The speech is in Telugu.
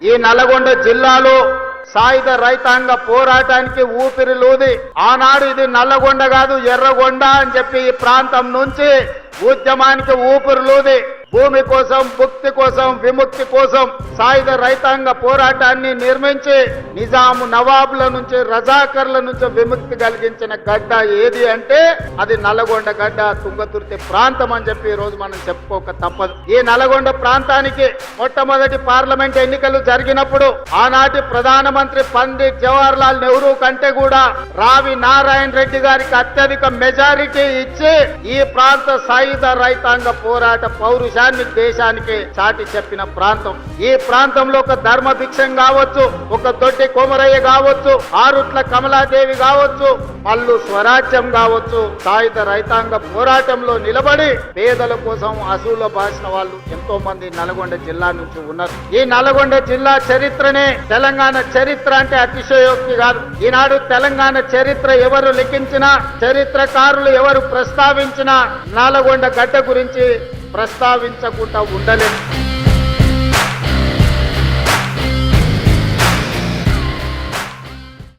ఈ నల్గొండ జిల్లాలో సాయుధ రైతాంగ పోరాటానికి ఊపిరిలూది ఆనాడు ఇది నల్లగొండ కాదు ఎర్రగొండ అని చెప్పి ఈ ప్రాంతం నుంచి ఉద్యమానికి ఊపిరిలూది భూమి కోసం ముక్తి కోసం విముక్తి కోసం సాయుధ రైతాంగ పోరాటాన్ని నిర్మించి నిజాము నవాబుల నుంచి రజాకర్ల నుంచి విముక్తి కలిగించిన గడ్డ ఏది అంటే అది నల్లగొండ గడ్డ తుంగతుర్తి ప్రాంతం అని చెప్పి ఈ రోజు మనం చెప్పుకోక తప్పదు. ఈ నల్లగొండ ప్రాంతానికి మొట్టమొదటి పార్లమెంట్ ఎన్నికలు జరిగినప్పుడు ఆనాటి ప్రధానమంత్రి పండిట్ జవహర్ లాల్ నెహ్రూ కంటే కూడా రావి నారాయణ రెడ్డి గారికి అత్యధిక మెజారిటీ ఇచ్చి ఈ ప్రాంత సాయుధ రైతాంగ పోరాట పౌరుష దేశానికి చాటి చెప్పిన ప్రాంతం. ఈ ప్రాంతంలో ఒక ధర్మభిక్షం కావచ్చు, ఒక దొడ్డి కోమరయ్య కావచ్చు, ఆరుట్ల కమలాదేవి కావచ్చు, పల్లు స్వరాజ్యం కావచ్చు, సాయుధ రైతాంగ పోరాటంలో నిలబడి పేదల కోసం అసూల బాసిన వాళ్ళు ఎంతో మంది నల్గొండ జిల్లా నుంచి ఉన్నారు. ఈ నల్గొండ జిల్లా చరిత్రనే తెలంగాణ చరిత్ర అంటే అతిశయోక్తి కాదు. ఈనాడు తెలంగాణ చరిత్ర ఎవరు లిఖించినా, చరిత్రకారులు ఎవరు ప్రస్తావించినా నల్గొండ గడ్డ గురించి ప్రస్తావించకుండా ఉండలేదు.